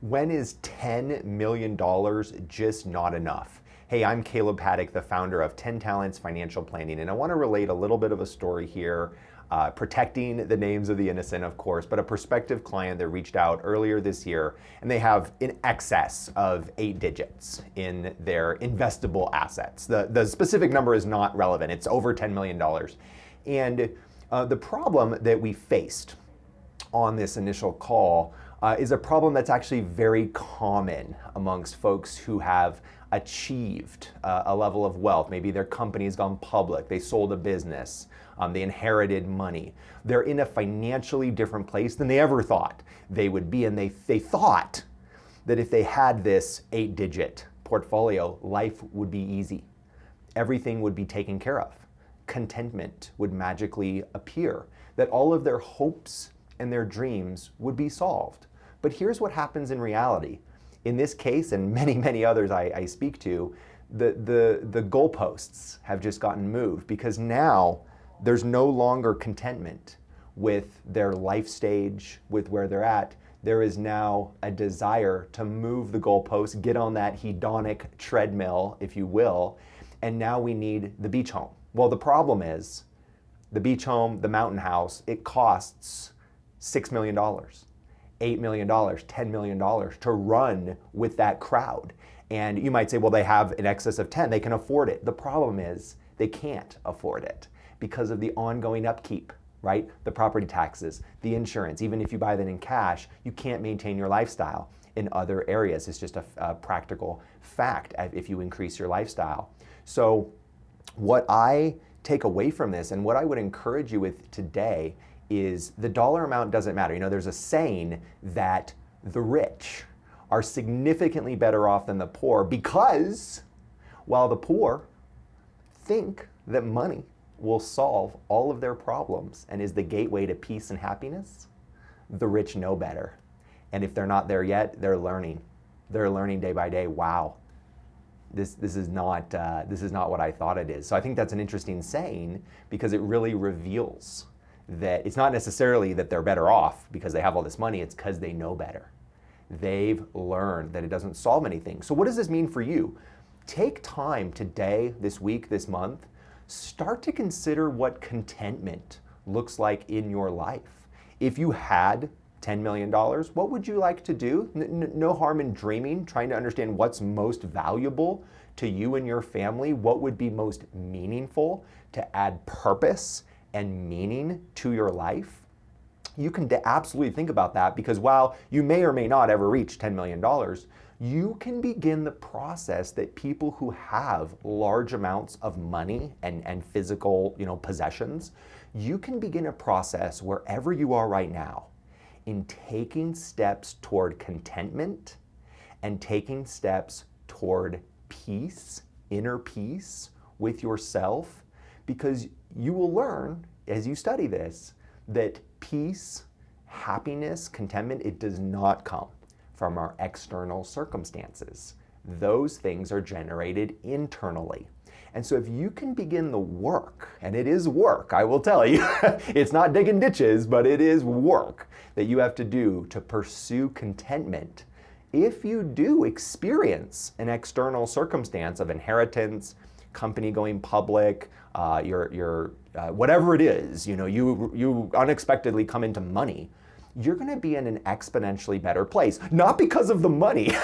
When is $10 million just not enough? Hey, I'm Kaleb Paddock, the founder of 10 Talents Financial Planning, and I want to relate a little bit of a story here, protecting the names of the innocent, of course, but a prospective client that reached out earlier this year, and they have in excess of 8 digits in their investable assets. The specific number is not relevant. It's over $10 million. And the problem that we faced on this initial call is a problem that's actually very common amongst folks who have achieved a level of wealth. Maybe their company's gone public, they sold a business, they inherited money. They're in a financially different place than they ever thought they would be, and they thought that if they had this 8-digit portfolio, life would be easy. Everything would be taken care of. Contentment would magically appear, that all of their hopes and their dreams would be solved. But here's what happens in reality. In this case, and many, many others I speak to, the goalposts have just gotten moved, because now there's no longer contentment with their life stage, with where they're at. There is now a desire to move the goalposts, get on that hedonic treadmill, if you will, and now we need the beach home. Well, the problem is the beach home, the mountain house, it costs $6 million. $8 million, $10 million to run with that crowd. And you might say, well, they have in excess of 10, they can afford it. The problem is they can't afford it because of the ongoing upkeep, right? The property taxes, the insurance. Even if you buy that in cash, you can't maintain your lifestyle in other areas. It's just a practical fact if you increase your lifestyle. So what I take away from this, and what I would encourage you with today, is the dollar amount doesn't matter. You know, there's a saying that the rich are significantly better off than the poor, because while the poor think that money will solve all of their problems and is the gateway to peace and happiness, the rich know better. And if they're not there yet, they're learning. They're learning day by day. Wow, this is not what I thought it is. So I think that's an interesting saying, because it really reveals that it's not necessarily that they're better off because they have all this money, it's because they know better. They've learned that it doesn't solve anything. So what does this mean for you? Take time today, this week, this month, start to consider what contentment looks like in your life. If you had $10 million, what would you like to do? No harm in dreaming, trying to understand what's most valuable to you and your family, what would be most meaningful to add purpose and meaning to your life. You can absolutely think about that, because while you may or may not ever reach $10 million, you can begin the process that people who have large amounts of money and physical, possessions, you can begin a process wherever you are right now in taking steps toward contentment and taking steps toward peace, inner peace with yourself, because you will learn as you study this that peace, happiness, contentment, it does not come from our external circumstances. Those things are generated internally. And so if you can begin the work, and it is work, I will tell you, it's not digging ditches, but it is work that you have to do to pursue contentment. If you do experience an external circumstance of inheritance, company going public, your whatever it is, you unexpectedly come into money, you're going to be in an exponentially better place. Not because of the money,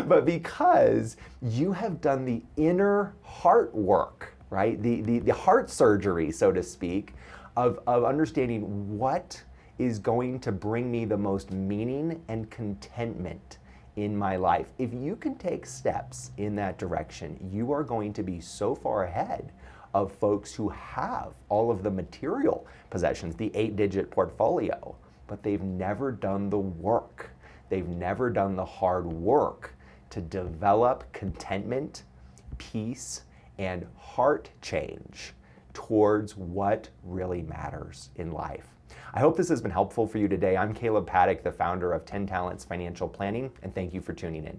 but because you have done the inner heart work, right? The heart surgery, so to speak, of understanding what is going to bring me the most meaning and contentment in my life. If you can take steps in that direction, you are going to be so far ahead of folks who have all of the material possessions, the 8-digit portfolio, but they've never done the work. They've never done the hard work to develop contentment, peace, and heart change towards what really matters in life. I hope this has been helpful for you today. I'm Kaleb Paddock, the founder of 10 Talents Financial Planning, and thank you for tuning in.